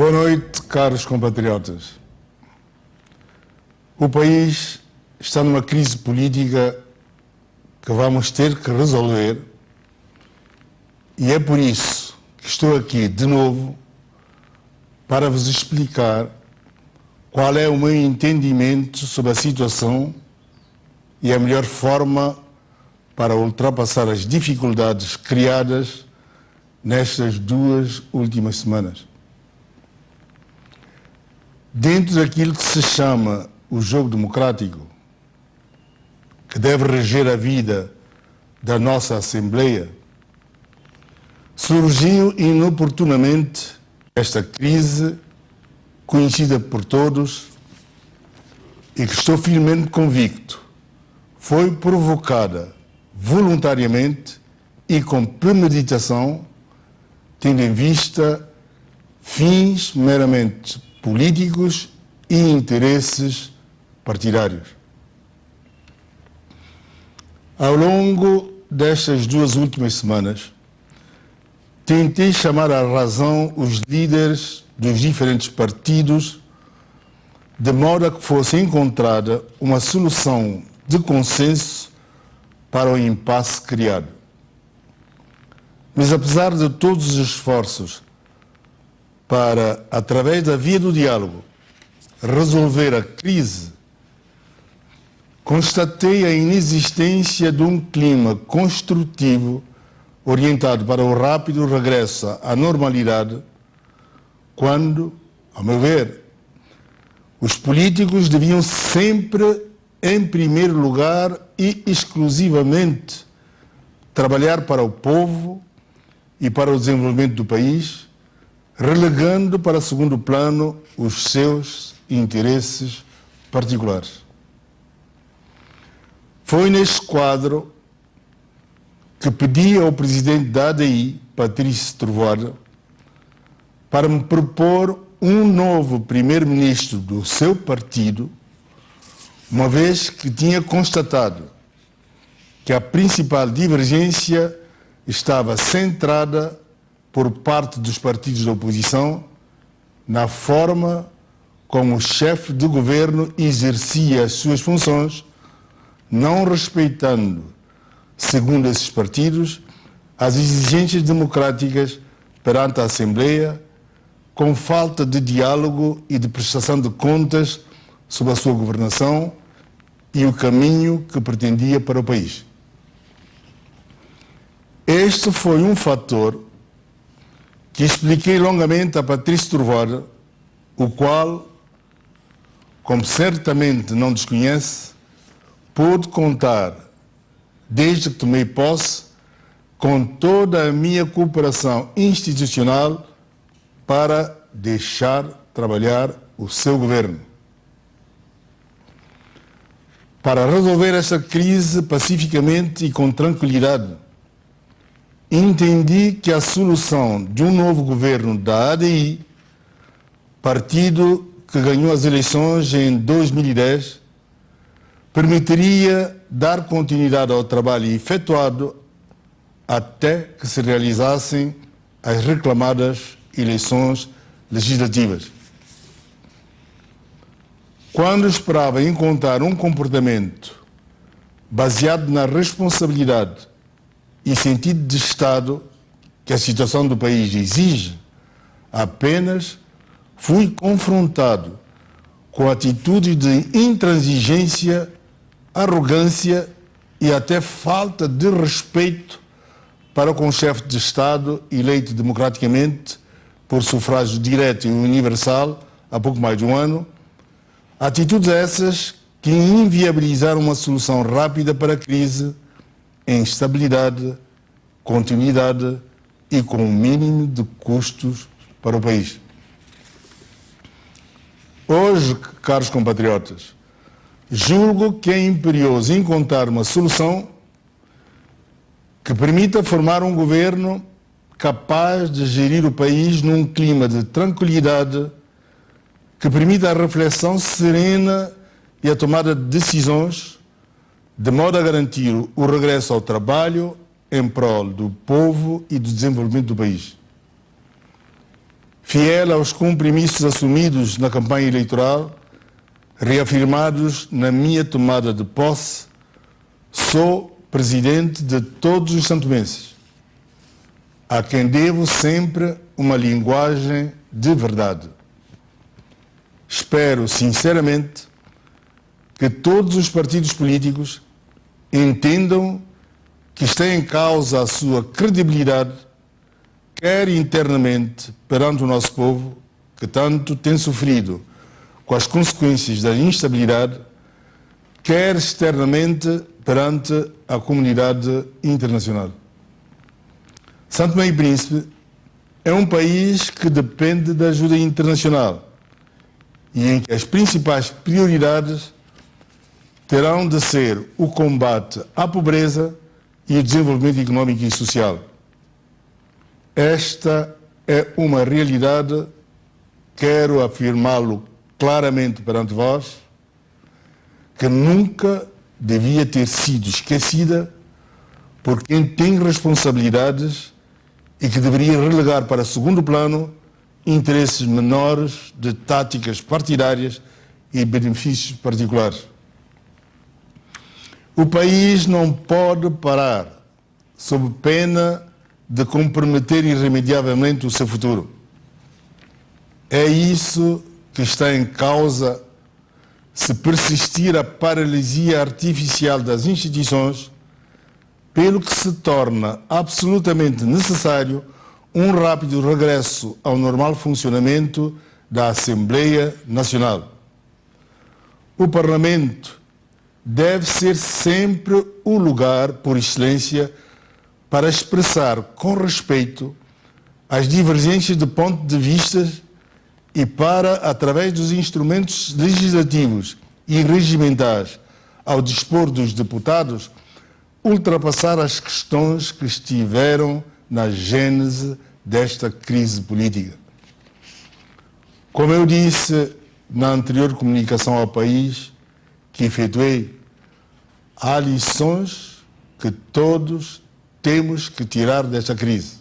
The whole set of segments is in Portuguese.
Boa noite, caros compatriotas. O país está numa crise política que vamos ter que resolver e é por isso que estou aqui de novo para vos explicar qual é o meu entendimento sobre a situação e a melhor forma para ultrapassar as dificuldades criadas nestas duas últimas semanas. Dentro daquilo que se chama o jogo democrático, que deve reger a vida da nossa Assembleia, surgiu inoportunamente esta crise conhecida por todos e que estou firmemente convicto foi provocada voluntariamente e com premeditação, tendo em vista fins meramente políticos e interesses partidários. Ao longo destas duas últimas semanas, tentei chamar à razão os líderes dos diferentes partidos, de modo a que fosse encontrada uma solução de consenso para o impasse criado. Mas apesar de todos os esforços para, através da via do diálogo, resolver a crise, constatei a inexistência de um clima construtivo orientado para o rápido regresso à normalidade, quando, a meu ver, os políticos deviam sempre, em primeiro lugar e exclusivamente, trabalhar para o povo e para o desenvolvimento do país, relegando para segundo plano os seus interesses particulares. Foi neste quadro que pedi ao presidente da ADI, Patrício Trovoada, para me propor um novo primeiro-ministro do seu partido, uma vez que tinha constatado que a principal divergência estava centrada por parte dos partidos da oposição na forma como o chefe de governo exercia as suas funções, não respeitando, segundo esses partidos, as exigências democráticas perante a Assembleia, com falta de diálogo e de prestação de contas sobre a sua governação e o caminho que pretendia para o país. Este foi um fator que expliquei longamente a Patrício Trovoada, o qual, como certamente não desconhece, pôde contar, desde que tomei posse, com toda a minha cooperação institucional para deixar trabalhar o seu governo. Para resolver esta crise pacificamente e com tranquilidade, entendi que a solução de um novo governo da ADI, partido que ganhou as eleições em 2010, permitiria dar continuidade ao trabalho efetuado até que se realizassem as reclamadas eleições legislativas. Quando esperava encontrar um comportamento baseado na responsabilidade e sentido de Estado que a situação do país exige, apenas fui confrontado com atitudes de intransigência, arrogância e até falta de respeito para com o chefe de Estado eleito democraticamente por sufrágio direto e universal há pouco mais de um ano, atitudes essas que inviabilizaram uma solução rápida para a crise em estabilidade, continuidade e com o mínimo de custos para o país. Hoje, caros compatriotas, julgo que é imperioso encontrar uma solução que permita formar um governo capaz de gerir o país num clima de tranquilidade, que permita a reflexão serena e a tomada de decisões, de modo a garantir o regresso ao trabalho em prol do povo e do desenvolvimento do país. fiel aos compromissos assumidos na campanha eleitoral, reafirmados na minha tomada de posse, sou presidente de todos os santomenses, a quem devo sempre uma linguagem de verdade. Espero, sinceramente, que todos os partidos políticos entendam que está em causa a sua credibilidade, quer internamente perante o nosso povo, que tanto tem sofrido com as consequências da instabilidade, quer externamente perante a comunidade internacional. Santo Tomé e Príncipe é um país que depende da ajuda internacional e em que as principais prioridades terão de ser o combate à pobreza e o desenvolvimento económico e social. Esta é uma realidade, quero afirmá-lo claramente perante vós, que nunca devia ter sido esquecida por quem tem responsabilidades e que deveria relegar para segundo plano interesses menores de táticas partidárias e benefícios particulares. O país não pode parar sob pena de comprometer irremediavelmente o seu futuro. É isso que está em causa se persistir a paralisia artificial das instituições, pelo que se torna absolutamente necessário um rápido regresso ao normal funcionamento da Assembleia Nacional. O Parlamento deve ser sempre o lugar por excelência para expressar com respeito as divergências de ponto de vista e para, através dos instrumentos legislativos e regimentais ao dispor dos deputados, ultrapassar as questões que estiveram na gênese desta crise política. Como eu disse na anterior comunicação ao país que efetuei, há lições que todos temos que tirar desta crise.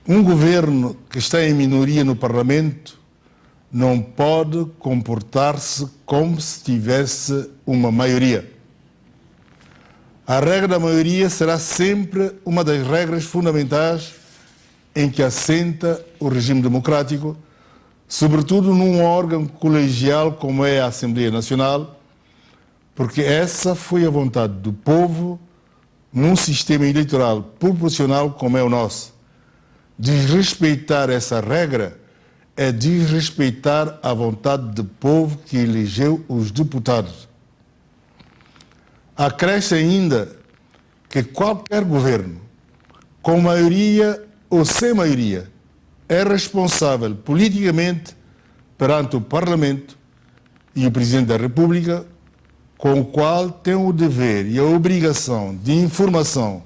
Um governo que está em minoria no Parlamento não pode comportar-se como se tivesse uma maioria. A regra da maioria será sempre uma das regras fundamentais em que assenta o regime democrático, sobretudo num órgão colegial como é a Assembleia Nacional, porque essa foi a vontade do povo num sistema eleitoral proporcional como é o nosso. Desrespeitar essa regra é desrespeitar a vontade do povo que elegeu os deputados. Acresce ainda que qualquer governo, com maioria ou sem maioria, é responsável politicamente perante o Parlamento e o Presidente da República, com o qual tem o dever e a obrigação de informação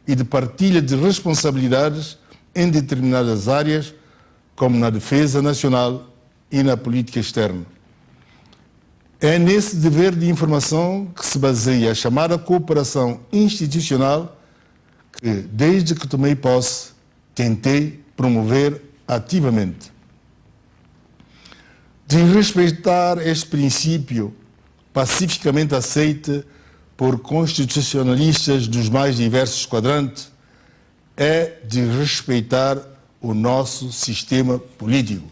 e de partilha de responsabilidades em determinadas áreas, como na defesa nacional e na política externa. É nesse dever de informação que se baseia a chamada cooperação institucional que, desde que tomei posse, tentei promover ativamente. De respeitar este princípio pacificamente aceite por constitucionalistas dos mais diversos quadrantes, é de respeitar o nosso sistema político.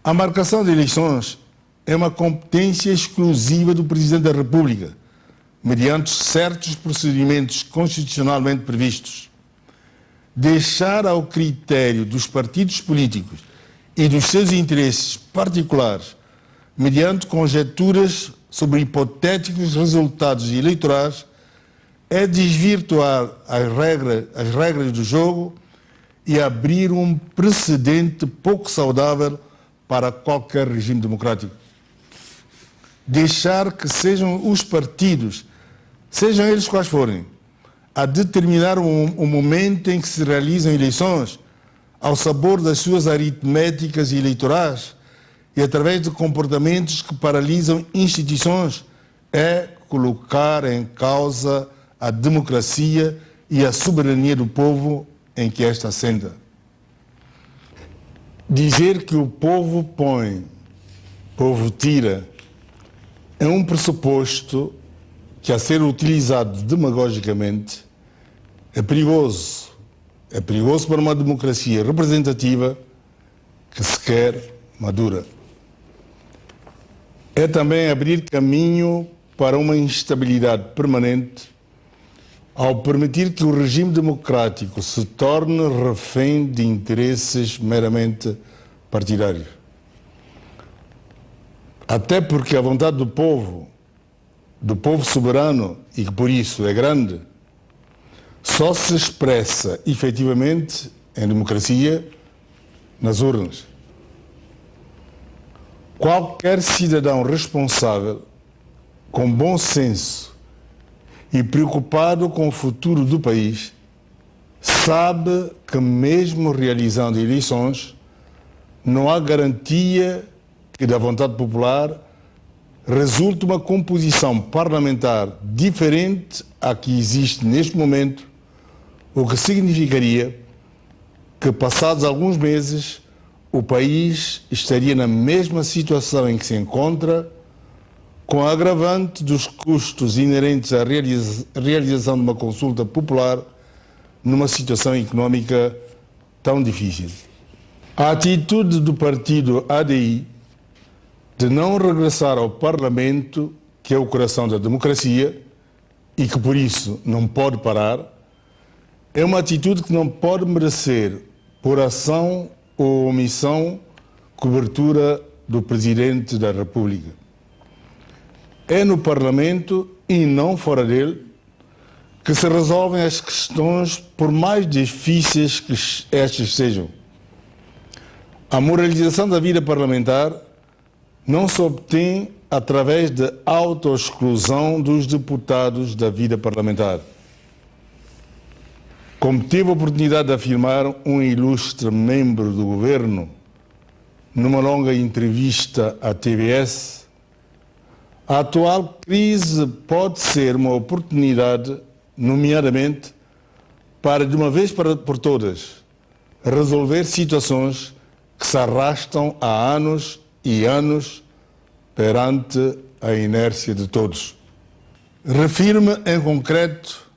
A marcação de eleições é uma competência exclusiva do Presidente da República, mediante certos procedimentos constitucionalmente previstos. Deixar ao critério dos partidos políticos e dos seus interesses particulares, mediante conjecturas sobre hipotéticos resultados eleitorais, é desvirtuar as regras do jogo e abrir um precedente pouco saudável para qualquer regime democrático. Deixar que sejam os partidos, sejam eles quais forem, a determinar o momento em que se realizam eleições, ao sabor das suas aritméticas eleitorais e através de comportamentos que paralisam instituições, é colocar em causa a democracia e a soberania do povo em que esta assenta. Dizer que o povo põe, o povo tira, é um pressuposto que, a ser utilizado demagogicamente, é perigoso. É perigoso para uma democracia representativa que se quer madura. É também abrir caminho para uma instabilidade permanente ao permitir que o regime democrático se torne refém de interesses meramente partidários. Até porque a vontade do povo soberano, e que por isso é grande, só se expressa efetivamente em democracia nas urnas. Qualquer cidadão responsável, com bom senso e preocupado com o futuro do país, sabe que mesmo realizando eleições, não há garantia que da vontade popular resulte uma composição parlamentar diferente à que existe neste momento, o que significaria que, passados alguns meses, o país estaria na mesma situação em que se encontra, com a agravante dos custos inerentes à realização de uma consulta popular numa situação económica tão difícil. A atitude do partido ADI de não regressar ao Parlamento, que é o coração da democracia e que por isso não pode parar, é uma atitude que não pode merecer, por ação ou omissão, cobertura do Presidente da República. É no Parlamento e não fora dele que se resolvem as questões, por mais difíceis que estas sejam. A moralização da vida parlamentar não se obtém através de autoexclusão dos deputados da vida parlamentar. Como teve a oportunidade de afirmar um ilustre membro do governo numa longa entrevista à TVS, a atual crise pode ser uma oportunidade, nomeadamente, para, de uma vez por todas, resolver situações que se arrastam há anos e anos perante a inércia de todos. Refiro-me, em concreto,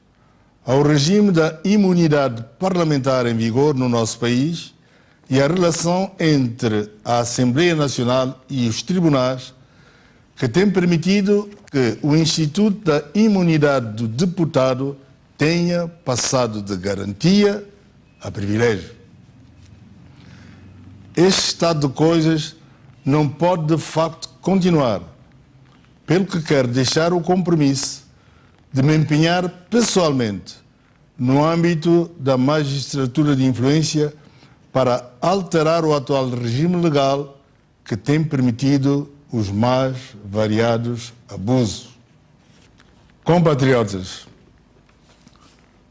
ao regime da imunidade parlamentar em vigor no nosso país e à relação entre a Assembleia Nacional e os tribunais, que tem permitido que o Instituto da Imunidade do Deputado tenha passado de garantia a privilégio. Este estado de coisas não pode de facto continuar, pelo que quero deixar o compromisso de me empenhar pessoalmente no âmbito da magistratura de influência para alterar o atual regime legal que tem permitido os mais variados abusos. Compatriotas,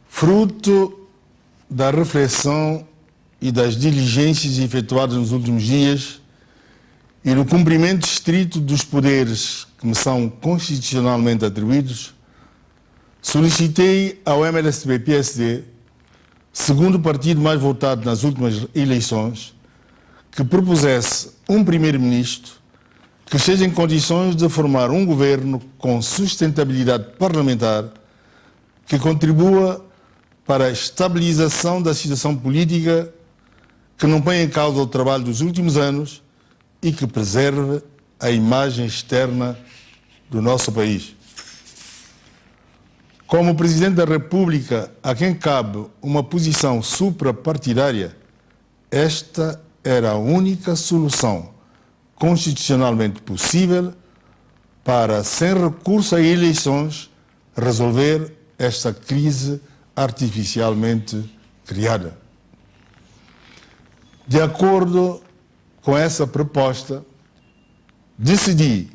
fruto da reflexão e das diligências efetuadas nos últimos dias e no cumprimento estrito dos poderes que me são constitucionalmente atribuídos, solicitei ao MLSTP-PSD, segundo partido mais votado nas últimas eleições, que propusesse um primeiro-ministro que esteja em condições de formar um governo com sustentabilidade parlamentar que contribua para a estabilização da situação política, que não ponha em causa o trabalho dos últimos anos e que preserve a imagem externa do nosso país. Como Presidente da República, a quem cabe uma posição suprapartidária, esta era a única solução constitucionalmente possível para, sem recurso a eleições, resolver esta crise artificialmente criada. De acordo com essa proposta, decidi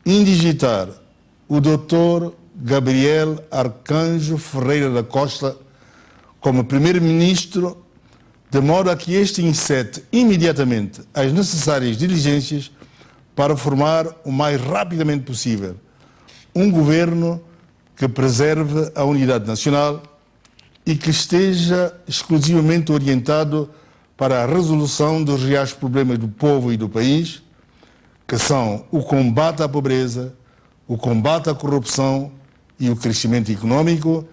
indigitar o Dr. Gabriel Arcanjo Ferreira da Costa como Primeiro-Ministro, de modo a que este encete imediatamente as necessárias diligências para formar o mais rapidamente possível um governo que preserve a unidade nacional e que esteja exclusivamente orientado para a resolução dos reais problemas do povo e do país, que são o combate à pobreza, o combate à corrupção e o crescimento econômico,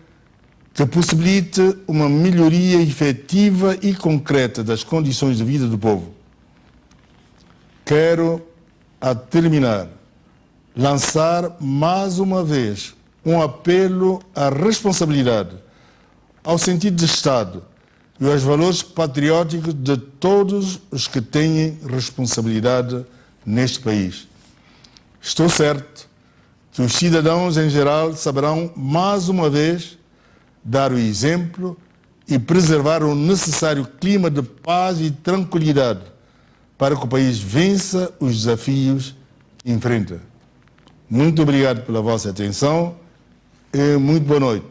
que possibilite uma melhoria efetiva e concreta das condições de vida do povo. Quero, a terminar, lançar mais uma vez um apelo à responsabilidade, ao sentido de Estado e aos valores patrióticos de todos os que têm responsabilidade neste país. Estou certo que os cidadãos em geral saberão mais uma vez dar o exemplo e preservar o necessário clima de paz e tranquilidade para que o país vença os desafios que enfrenta. Muito obrigado pela vossa atenção e muito boa noite.